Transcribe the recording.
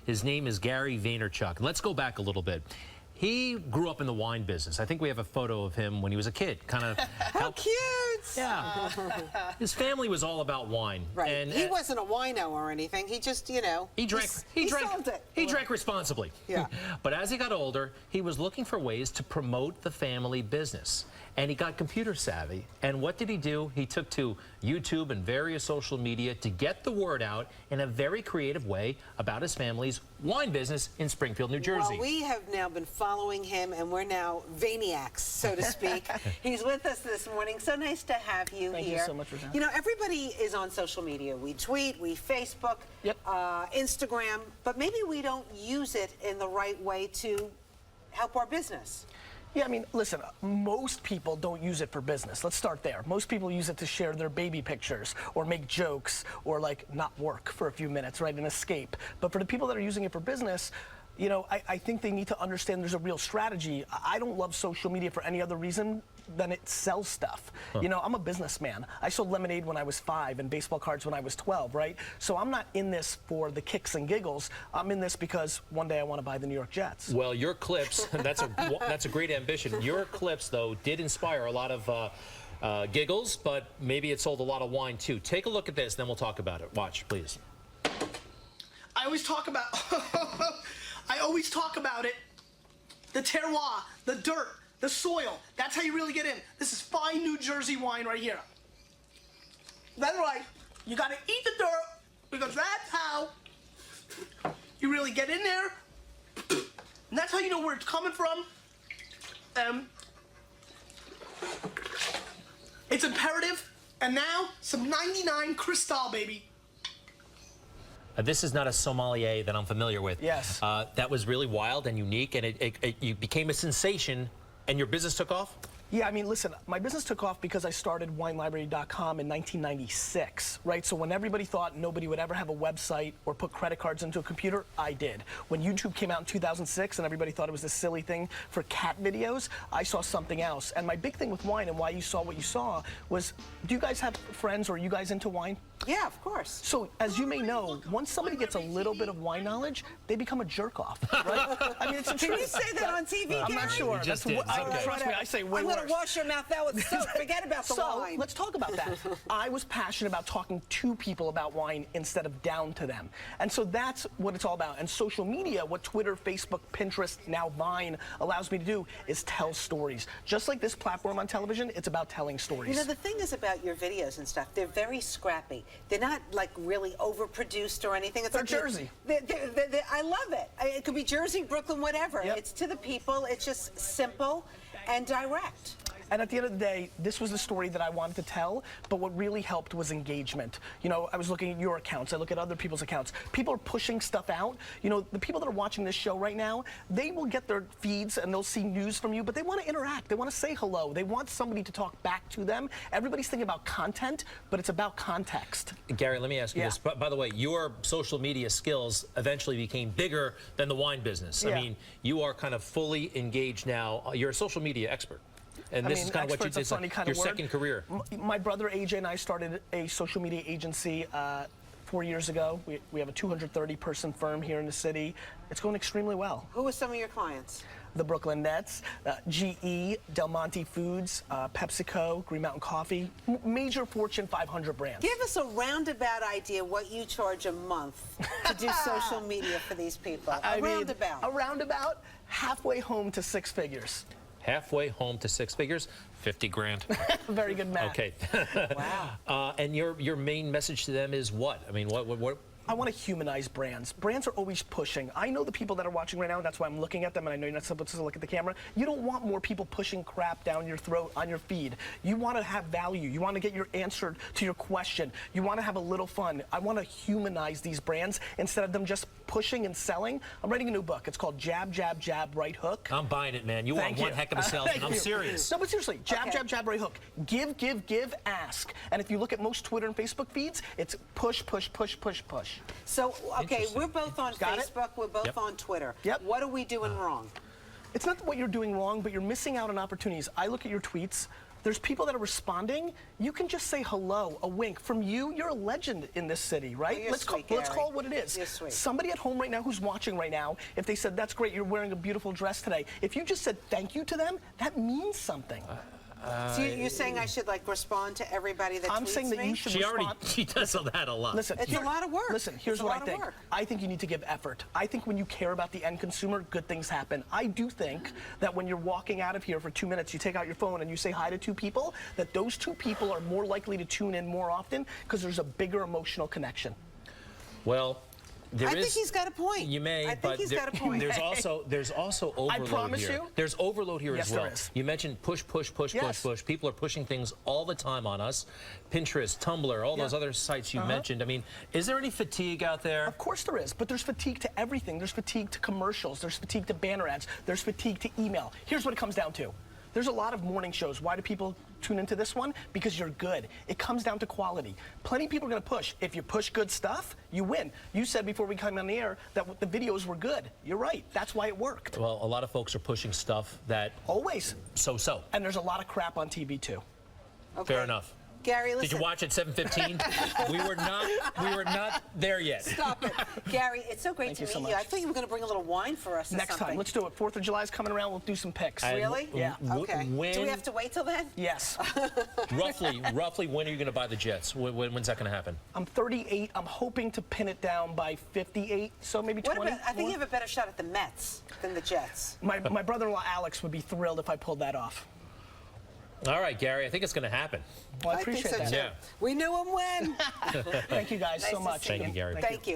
His name is Gary Vaynerchuk. Let's go back a little bit. He grew up in the wine business. I think we have a photo of him when he was a kid. Kind of How cute! Yeah. His family was all about wine. Right. And he wasn't a wino or anything. He just, you know, he drank responsibly. Yeah. But as he got older, he was looking for ways to promote the family business. And he got computer savvy. And what did he do? He took to YouTube and various social media to get the word out in a very creative way about his family's wine business in Springfield, New Jersey. Well, we have now been following him, and we're now Vaniacs, so to speak. He's with us this morning. So nice to have you here. Thank you so much for coming. You know, everybody is on social media. We tweet, we Facebook, Instagram, but maybe we don't use it in the right way to help our business. Yeah, I mean, listen, most people don't use it for business. Let's start there. Most people use it to share their baby pictures or make jokes or, like, not work for a few minutes, right, and escape. But for the people that are using it for business, you know, I think they need to understand there's a real strategy. I don't love social media for any other reason than it sells stuff. You know, I'm a businessman. I sold lemonade when I was 5 and baseball cards when I was 12, right? So I'm not in this for the kicks and giggles. I'm in this because one day I want to buy the New York Jets. Well, your clips, that's a great ambition. Your clips, though, did inspire a lot of giggles, but maybe it sold a lot of wine, too. Take a look at this, then we'll talk about it. Watch, please. I always talk about... I always talk about it. The terroir, the dirt, the soil. That's how you really get in. This is fine New Jersey wine right here. That's right. You gotta eat the dirt because that's how you really get in there. And that's how you know where it's coming from. It's imperative. And now, some 99 Cristal, baby. This is not a sommelier that I'm familiar with. Yes. That was really wild and unique, and you became a sensation, and your business took off? Yeah, I mean, listen, my business took off because I started WineLibrary.com in 1996, right? So when everybody thought nobody would ever have a website or put credit cards into a computer, I did. When YouTube came out in 2006 and everybody thought it was this silly thing for cat videos, I saw something else. And my big thing with wine and why you saw what you saw was, do you guys have friends or are you guys into wine? Yeah, of course. So, as you may know, once somebody gets a little bit of wine knowledge, they become a jerk-off, right? I mean, it's the Can truth. you say that on TV, Gary? I'm not sure. Just That's did. Okay. Trust me, I say way worse. I'm going to wash your mouth out with soap. Forget about the wine. So, let's talk about that. I was passionate about talking to people about wine instead of down to them. And so that's what it's all about. And social media, what Twitter, Facebook, Pinterest, now Vine allows me to do is tell stories. Just like this platform on television, it's about telling stories. You know, the thing is about your videos and stuff, they're very scrappy. They're not, like, really overproduced or anything. It's They're like Jersey. I love it. It could be Jersey, Brooklyn, whatever. Yep. It's to the people. It's just simple and direct. And at the end of the day, this was the story that I wanted to tell, but what really helped was engagement. You know, I was looking at your accounts, I look at other people's accounts. People are pushing stuff out. You know, the people that are watching this show right now, they will get their feeds and they'll see news from you, but they want to interact. They want to say hello. They want somebody to talk back to them. Everybody's thinking about content, but it's about context. Gary, let me ask you this. By the way, your social media skills eventually became bigger than the wine business. I mean, you are kind of fully engaged now. You're a social media expert. And this is kind of what you did, your second career. My brother AJ and I started a social media agency 4 years ago. We have a 230-person firm here in the city. It's going extremely well. Who are some of your clients? The Brooklyn Nets, GE, Del Monte Foods, PepsiCo, Green Mountain Coffee, major Fortune 500 brands. Give us a roundabout idea what you charge a month to do social media for these people. A roundabout, halfway home to 6 figures. Halfway home to 6 figures, 50 grand. Very good math. Okay. Wow. And your main message to them is what? I mean, what? I want to humanize brands. Brands are always pushing. I know the people that are watching right now, and that's why I'm looking at them, and I know you're not supposed to look at the camera. You don't want more people pushing crap down your throat on your feed. You want to have value. You want to get your answer to your question. You want to have a little fun. I want to humanize these brands instead of them just pushing and selling. I'm writing a new book. It's called Jab, Jab, Jab, Right Hook. I'm buying it, man. You are one heck of a salesman. I'm serious. No, but seriously, jab, jab, jab, right hook. Give, give, give, ask. And if you look at most Twitter and Facebook feeds, it's push, push, push, push, push. So, okay, we're both on Facebook, we're both on Twitter. Yep. What are we doing wrong? It's not what you're doing wrong, but you're missing out on opportunities. I look at your tweets. There's people that are responding. You can just say hello, a wink. From you, you're a legend in this city, right? You're Let's sweet, let's Gary. call it what it is. You're sweet. Somebody at home right now who's watching right now, if they said, that's great, you're wearing a beautiful dress today. If you just said thank you to them, that means something. So you're saying I should like respond to everybody that I'm tweets saying that me? you should She respond. she does that a lot. Listen, It's a lot of work. Listen, here's It's a what lot I of think. work. I think you need to give effort. I think when you care about the end consumer, good things happen. I do think that when you're walking out of here for 2 minutes, you take out your phone and you say hi to 2 people, that those 2 people are more likely to tune in more often because there's a bigger emotional connection. Well, I think he's got a point. You may, I think but he's got a point. there's also overload promise here. you- There's overload here Yes, as well. there is. You mentioned push. Yes. People are pushing things all the time on us. Pinterest, Tumblr, all those other sites you mentioned. I mean, is there any fatigue out there? Of course there is, but there's fatigue to everything. There's fatigue to commercials. There's fatigue to banner ads. There's fatigue to email. Here's what it comes down to. There's a lot of morning shows. Why do people tune into this one? Because you're good. It comes down to quality. Plenty of people are going to push. If you push good stuff, you win. You said before we came on the air that the videos were good. You're right. That's why it worked. Well, a lot of folks are pushing stuff that Always. so. And there's a lot of crap on TV too. Okay. Fair enough. Gary, listen. Did you watch at 7:15? we were not there yet. Stop it. Gary, it's so great Thank to you meet so you. much. I thought you were going to bring a little wine for us or Next something. time, let's do it. 4th of July is coming around. We'll do some picks. And Really? Yeah. Okay. Do we have to wait till then? Yes. roughly, when are you going to buy the Jets? When's that going to happen? I'm 38. I'm hoping to pin it down by 58. So maybe What 20. about, I think you have a better shot at the Mets than the Jets. My brother-in-law Alex would be thrilled if I pulled that off. All right, Gary, I think it's going to happen. Well, I think appreciate so that. too. Yeah. We knew him when. Thank you guys Nice so to much. see Thank you, Gary. Thank you.